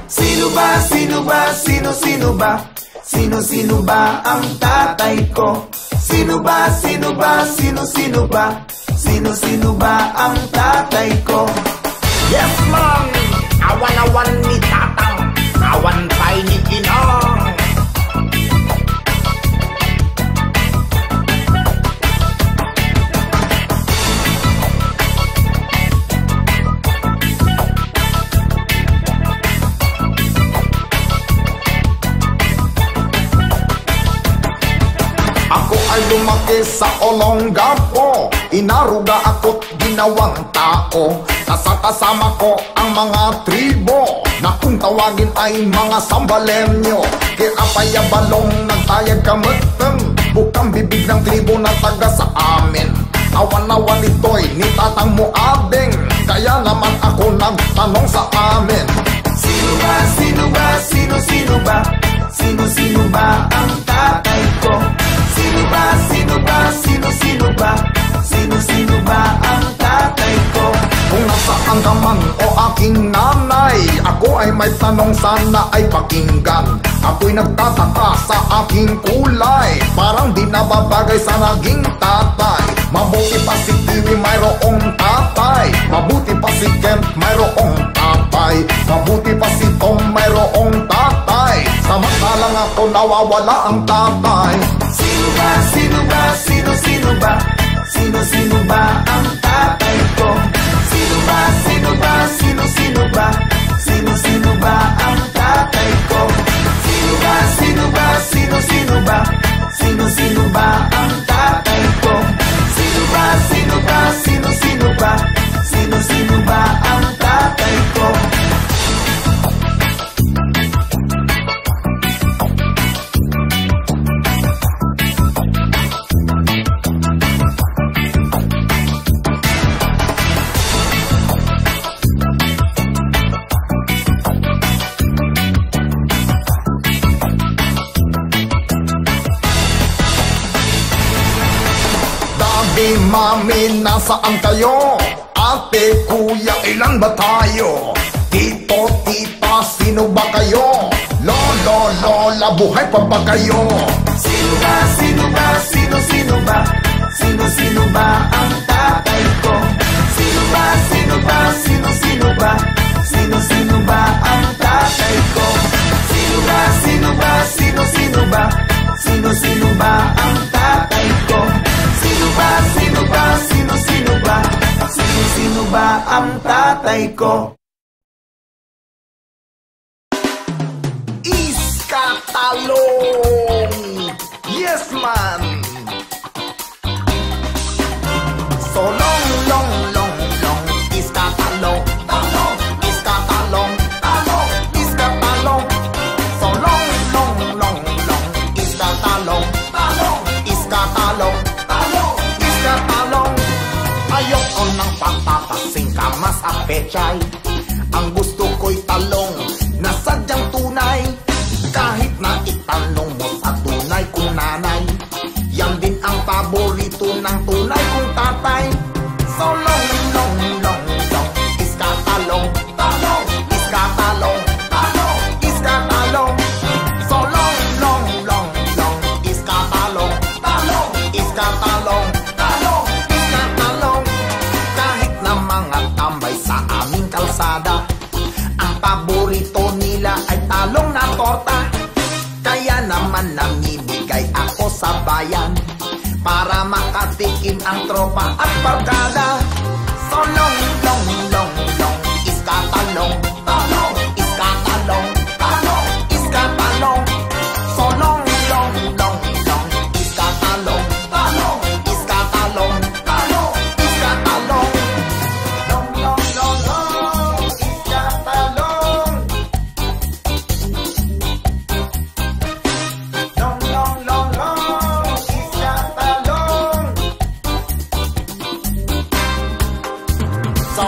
Sino ba, sino ba, sino ba? Sino ba ang tatay ko? Sino ba, sino ba, sino ba? Sino ba ang tatay ko? Yes man, awan-awan ni tatang, awan pa'y ni inang. Lumaki sa Olongapo, inaruga ako't ginawang tao. Kasama ko ang mga tribo na kung tawagin ay mga sambalenyo. Kaya payabalong nagtayag kamatang, bukang bibig ng tribo na taga sa amin. Awan-awan ito'y ni tatang mo abing, kaya naman ako nagtanong sa amin. Sino ba, sino ba, sino ba? Sino ba ang tatay ko? Sino ba, sino ba, sino ba? Sino ba ang tatay ko? Kung nasaan ka man o aking nanay, ako ay may tanong sana ay pakinggan. Ako'y nagtataka sa aking kulay, parang di nababagay sa naging tatay. Mabuti pa si Kiwi mayroong tatay, mabuti pa si Kent mayroong tatay, mabuti pa si Tom mayroong tatay, samantalang ako nawawala ang tatay. Sino ba, sino ba, sino ba? Sino ba ang tatay ko? Sino ba, sino ba, sino ba? Sino ba ang tatay ko? Sino ba, sino ba, sino ba? Sino ba ang tatay ko? Sino ba, sino ba, sino ba? Sino ba ang tatay ko? Daddy, mami, nasaan kayo? Ate, kuya, ilan ba tayo? Tito, tita, sino ba kayo? Lolo, lola, buhay pa ba kayo? Sino ba, sino ba, sino ba? Sino ba ang tatay ko? Sino ba, sino ba, sino ba? Sino ba ang tatay ko? Sino ba, sino ba, sino ba? Sino ba ang tatay ko? Sino ba, sino ba, sino ba? Sino ba ang tatay ko? Iskatalong! Yes man! So long, long, long, long, iskatalong, talong, iskatalong, talong, iskatalong. So long, long, long, long, iskatalong, talong, iskatalong, talong, iskatalong. Ayoko ng pagpapasing ka mas apechay. Ang gusto ko'y talong na sadyang tunay. Kahit na itanong mo sa tunay kong nanay, yan din ang paborito ng tunay kong tatay. So long, long, long, long, iskatalong, talong, iskatalong, talong, iskatalong. So long, long, long, long, iskatalong, talong, iskatalong, talong, iskatalong. Kahit na mga tambay sa aming kalsada, ang paborito nila ay talong na torta. Kaya naman namimigay ako sa bayan para makatikim ang tropa at barkada. So long, long, long, long, iskatalong, talong, iskatalong, talong, iskatalong. So long, long, long, long, iskatalong, talong, iskatalong, talong, iskatalong. Long, long, long, long, iskatalong. Long, long, long, long, iskatalong. So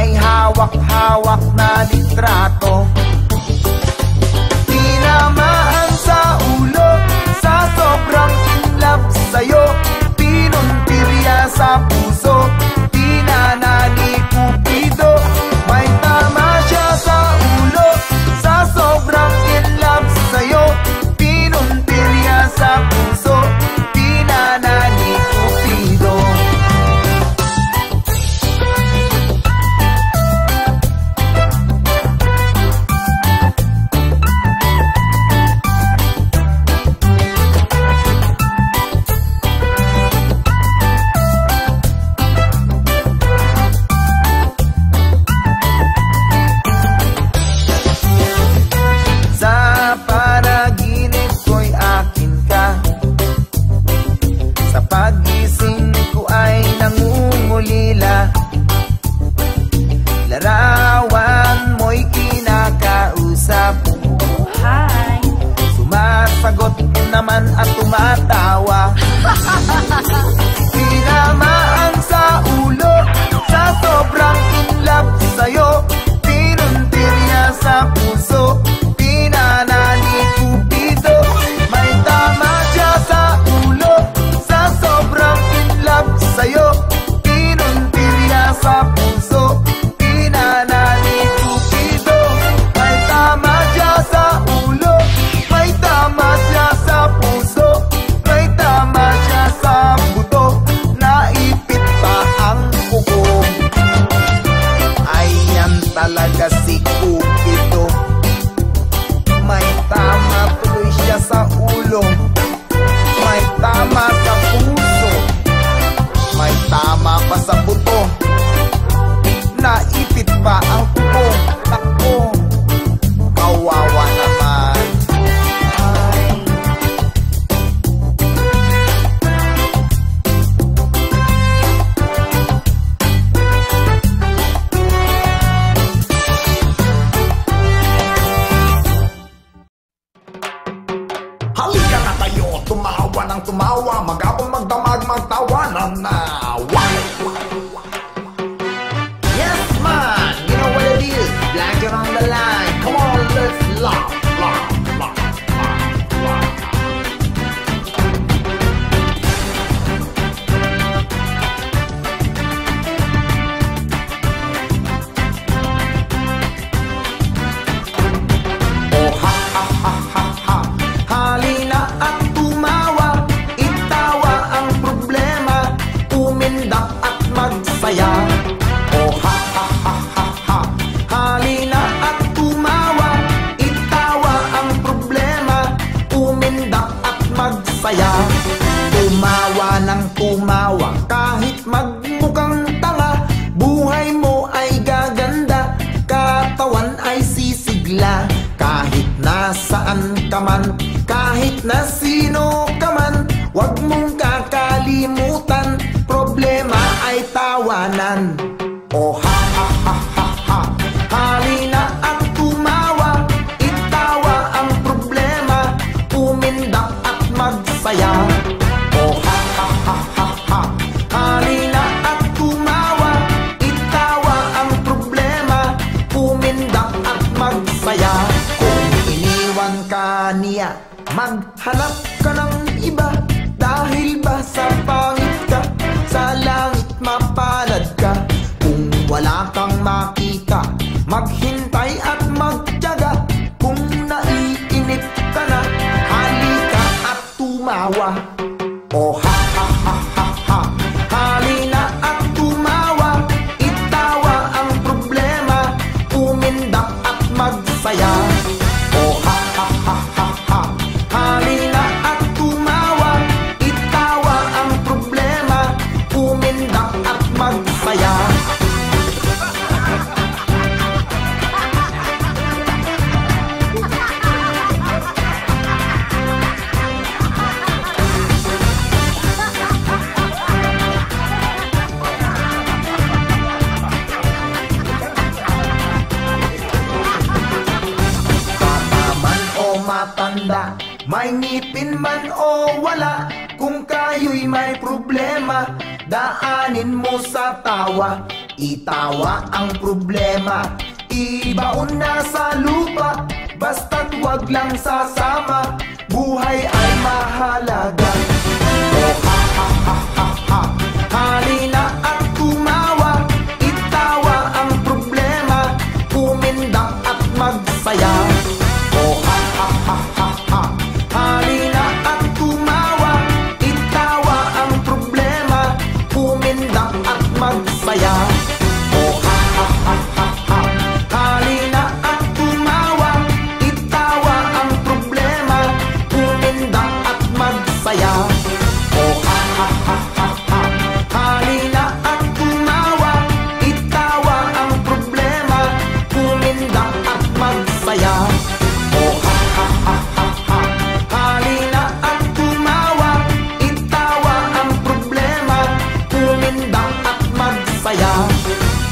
may hawak-hawak na litrato. Tinamaan sa ulo, sa sobrang inlove sa'yo. Pinuntirya sa puso, pinana ni Cupido. May tama siya sa ulo, sa sobrang inlove sa'yo. Pinuntirya sa puso, pinana ni Cupido. Larawan mo'y kinakausap. Hi! Sumasagot naman at tumatawa. Tinamaan sa ulo, sa sobrang inlove sa'yo. Pinuntirya sa puso, pinana ni Cupido. May tama siya sa ulo, sa sobrang inlove sa'yo. Pinuntirya sa puso, pinana ni Cupido. May tama siya sa ulo, may tama siya sa puso, may tama siya sa buto. Naipit pa ang kuko. Ayan talaga si Cupido. May tama tuloy siya sa ulo, may tama sa puso, may tama pa sa buto. Naipit pa ang kuko. Ako, kawawa naman. Ay. Halika na tayo, tumawa ng tumawa, magabang magdamag magtawanan na. Yes, man! You know what it is. Black it on the line. Come on, let's laugh, laugh, laugh, laugh, laugh. Oh ha ha ha ha ha. Halina at tumawa, itawa ang problema, umindak at magsaya. Oh ha ha ha ha ha. Halina at tumawa, itawa ang problema, umindak at magsaya. Tumawa ng tumawa, kahit magmukhang tanga, buhay mo ay gaganda, katawan ay sisigla. Kahit nasaan ka man, kahit na sino ka man, huwag mong kakalimutan, problema ay tawanan. Oh ha ha ha ha ha. Halina at tumawa, itawa ang problema, umindak at magsaya. Oh ha ha ha ha ha. Halina at tumawa, itawa ang problema, umindak at magsaya. Kung iniwan ka niya, maghanap ka ng iba, dahil ba sa pangit ka, sa langit mapalad ka. Kung wala kang makita, maghintay at magtiyaga. Kung naiinip ka na, halika at tumawa. Oh ha ha ha ha ha. Halina at tumawa, itawa ang problema, umindak at magsaya. Oh ha ha ha ha ha. Halina at tumawa, itawa ang problema, umindak at magsaya. Matanda, may ngipin man o wala, kung kayo'y may problema, daanin mo sa tawa, itawa ang problema, ibaon na sa lupa, basta't wag lang sasama, buhay ay mahalaga. Oh ha ha ha ha ha, halina at tumawa, itawa ang problema, kumindak at magsaya. Oh ha ha ha ha ha, halina at tumawa, itawa ang problema, kumindak at magsaya. Oh ha ha ha ha ha, halina at tumawa, itawa ang problema, kumindak at magsaya. Oh ha ha ha ha ha, halina at tumawa, itawa ang problema, kumindak at magsaya. Oh ha ha ha ha ha, halina at tumawa, itawa ang problema, kumindak at magsaya.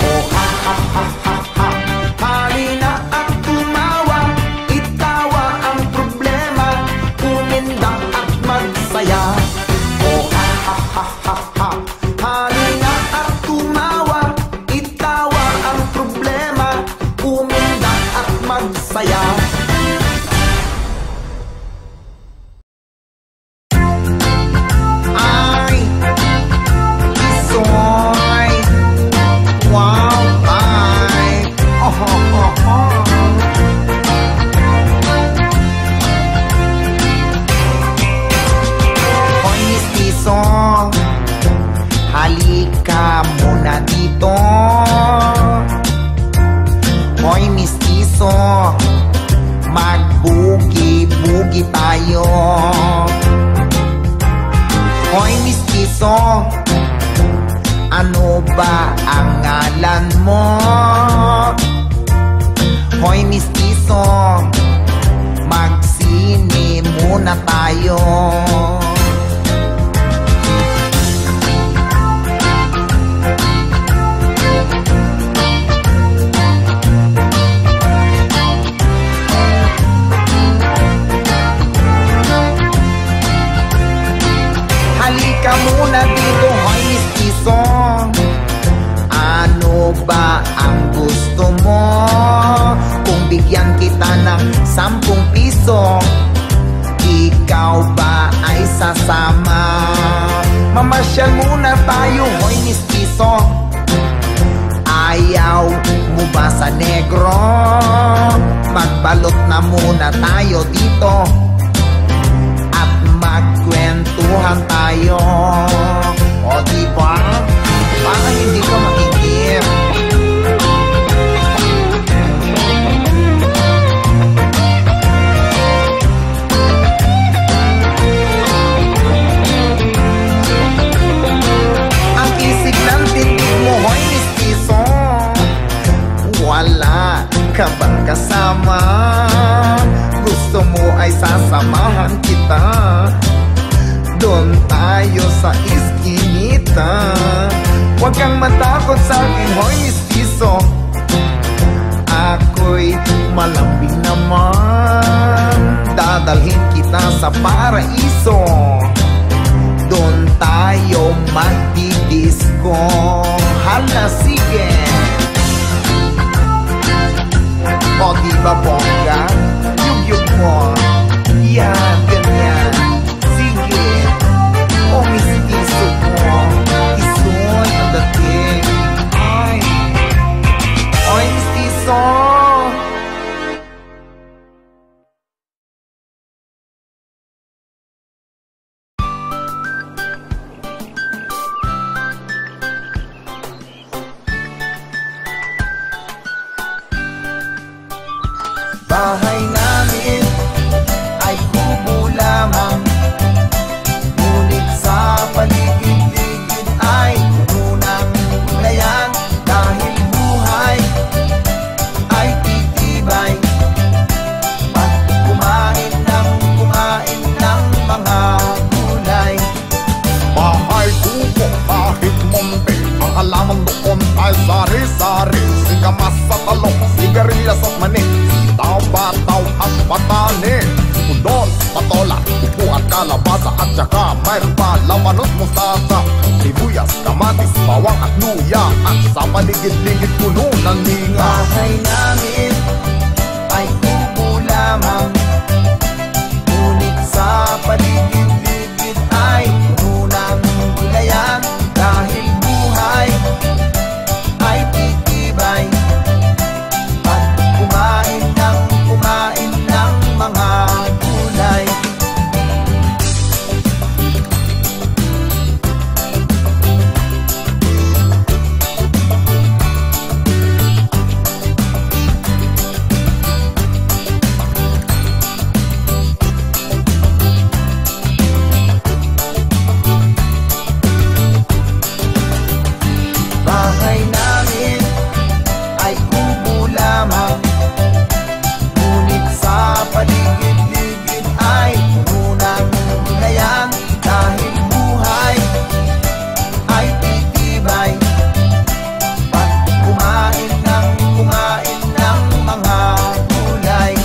Oh ha ha ha ha ha, halina at tumawa, itawa ang problema, kumindak at magsaya. Oh ha ha ha ha ha, halina at tumawa, itawa ang problema, kumindak at magsaya. Ay, isoy, wow, ay, oh, oh, oh, oh. Hoy, mistiso, halika muna dito. Hoy, mistiso, magbugi-bugi tayo. Hoy, mistiso, ano ba ang ngalan mo? Hoy, mistiso, magsini muna tayo. Halika muna dito, hoy, mistiso, ano ba ang gusto mo? Kung bigyan kita ng 10 piso, ikaw ba ay sasama? Mamasyal muna tayo, hoy, mistiso, ayaw mo ba sa negro? Magbalot na muna tayo dito at magkwentuhan tayo. O diba? Parang hindi ka makikip. Ang isig ng tinig mo, hoy, mistiso, wala ka bang kasama? Gusto mo ay sasamahan kita, doon tayo sa iskinita. Huwag kang matakot sa akin, hoy, mistiso, ako'y malambing naman. Dadalhin kita sa paraiso, doon tayo magdidisco. Hala, sige. O diba bongga? Yug-yug mo. Yan, ganyan. Sige. O mistiso mo, isoy ang dating. Ay. Oy, mistiso. Bahay namin ay kubo lamang, ngunit sa paligid-ligid ay puno ng gulayan. Dahil buhay ay titibay pag kumain ng mga gulay. Bahay kuko kahit munti, ang halaman doon ay sari-sari. Singkamas sa talong, sigarilyas at mani, bataw at patani, udon, patola, upo at kalabasa, at saka mayroon pa lamanot, mustasa, sibuyas, kamatis, bawang at luya, at sa paligid-ligid puno ng linga. Bahay namin ay kubo lamang, ngunit sa paligid-ligid ay puno ng gulayan. Dahil buhay ay titibay at kumain ng mga gulay. Bahay namin ay kubo lamang, ngunit sa paligid-ligid ay puno ng gulayan. Dahil buhay ay titibay at kumain ng mga gulay.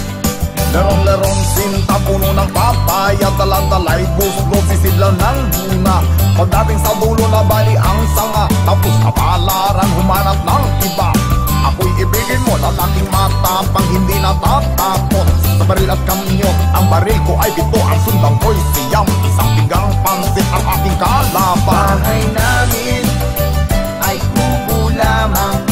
Larong-larong sinta, puno ng papaya, talang-talay, buslo, sisidlan ng bunga. Pagdating sa dulo na bali ang sanga, tapos kapalaran humanap ng iba. Ako'y ibigin mo, lalaking matapang, hindi natatakot sa baril at kamyon. Ang baril ko ay bito, ang sundang ko'y siyam, isang pinggang pansit ang aking kalaban. Bahay namin ay kubo lamang,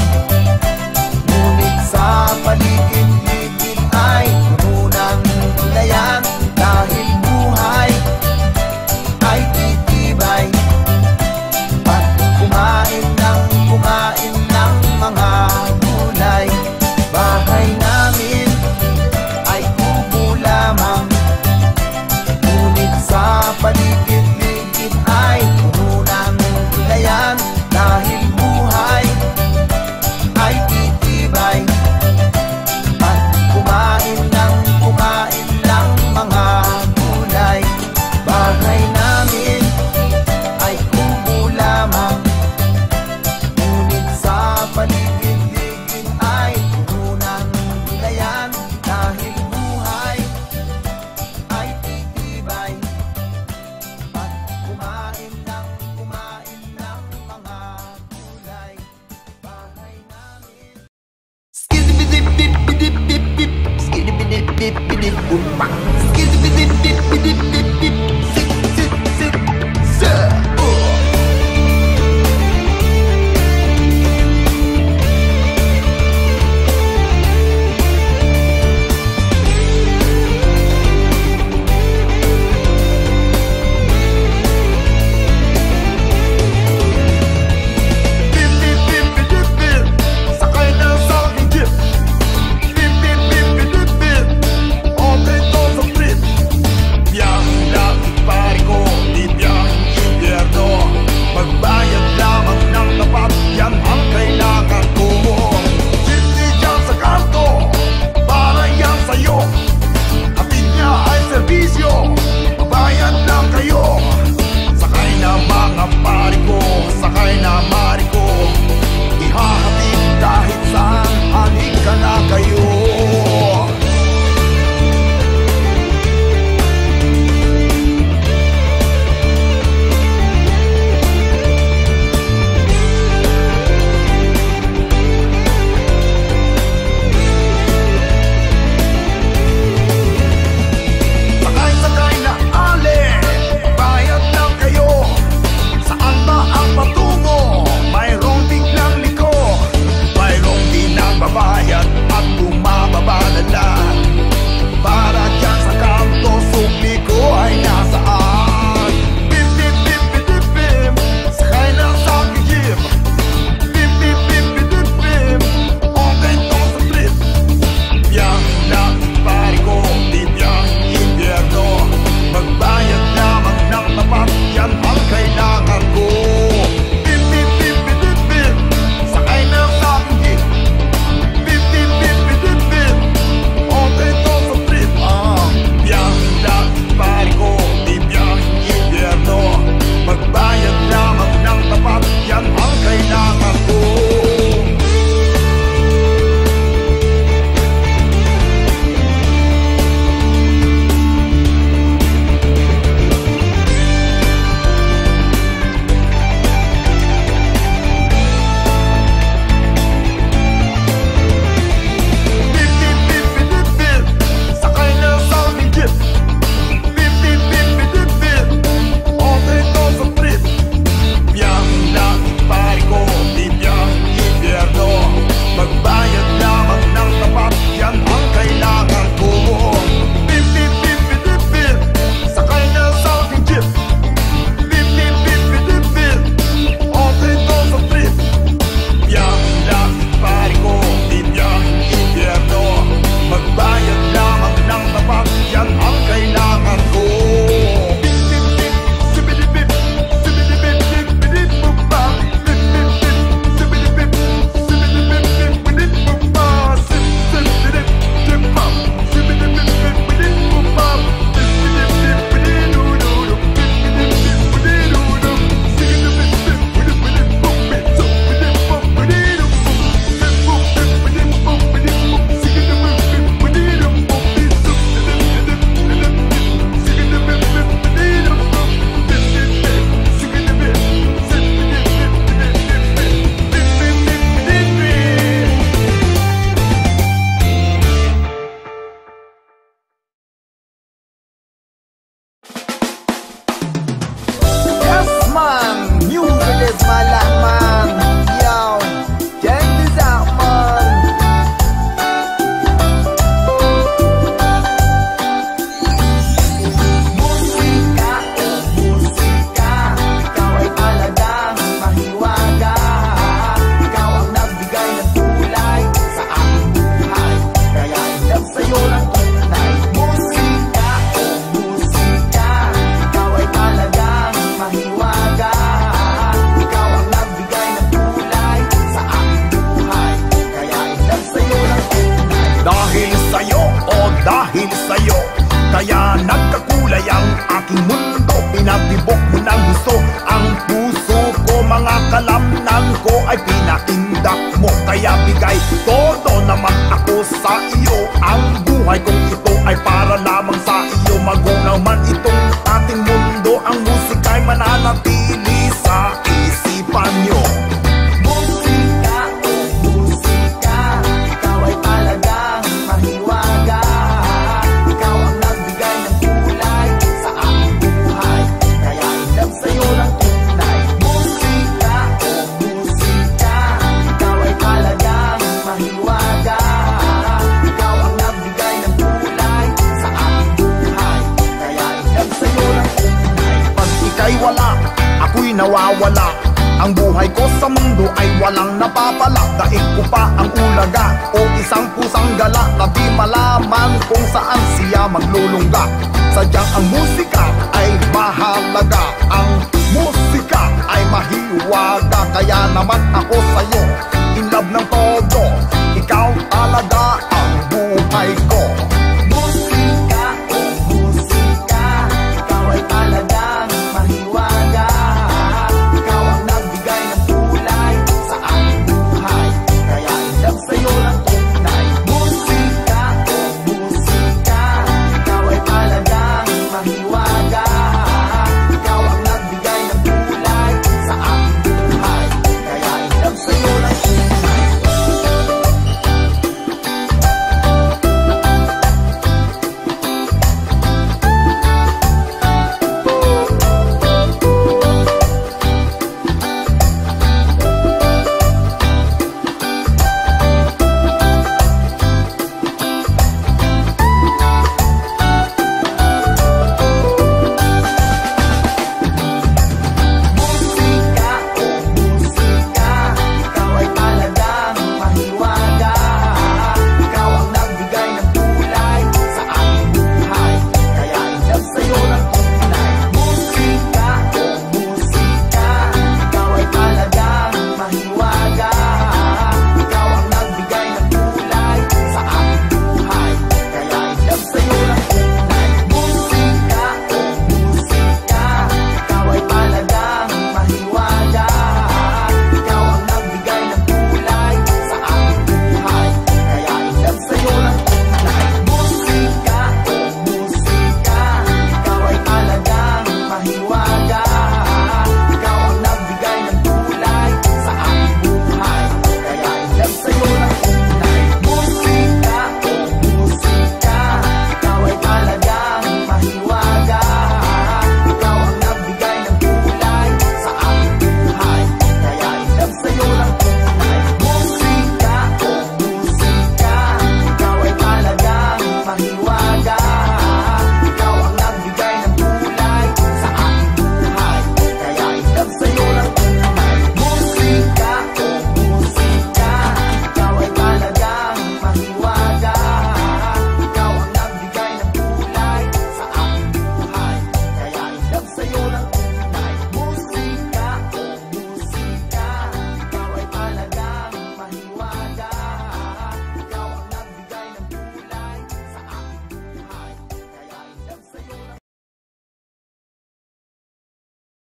ngunit sa paligid-ligid ay puno ng gulayan. Dahil buhay ay titibay at kumain ng mga gulay. Bahay namin ay kubo lamang, ngunit sa paligid-ligid ay puno ng gulayan. Dahil buhay ay titibay at kumain ng mga gulay. Bahay namin ay kubo lamang, ngunit sa paligid-ligid ay puno ng gulayan. Dahil buhay ay titibay at kumain ng mga gulay. Bahay namin. Skidibidip-dip-dip-dip-dip, skidibidip-dip-dip-dip-bumpa, skidibidip-dip-dip-dip-dip, sit, sir. Bip-bip-bip-bip-bip, sakay na sa aking jeep. Bip-bip-bip-bip-bip, okay to sa trip. Biyahe lang buhay. Todo naman ako sa iyo. Ang buhay kong ito ay para lamang sa iyo. Magunaw man itong ating mundo, ang musika ay mananatili sa isipan nyo. Musika, oh musika, ikaw ay talagang mahiwaga. Ikaw ang nagbigay ng kulay sa aking buhay, kaya in love sa'yo ng tunay. Musika, oh musika, ikaw ay talagang mahiwaga. Ikaw ang nagbigay ng kulay sa aking buhay, kaya in love sa'yo ng tunay. Pag ika'y wala, ako'y nawawala. Ang buhay ko sa mundo ay walang napapala. Daig ko pa ang ulaga o isang pusang gala na di malaman kung saan siya maglulungga. Sadyang ang musika ay mahalaga. Ang musika ay mahiwaga. Kaya naman ako sa'yo, in love ng todo.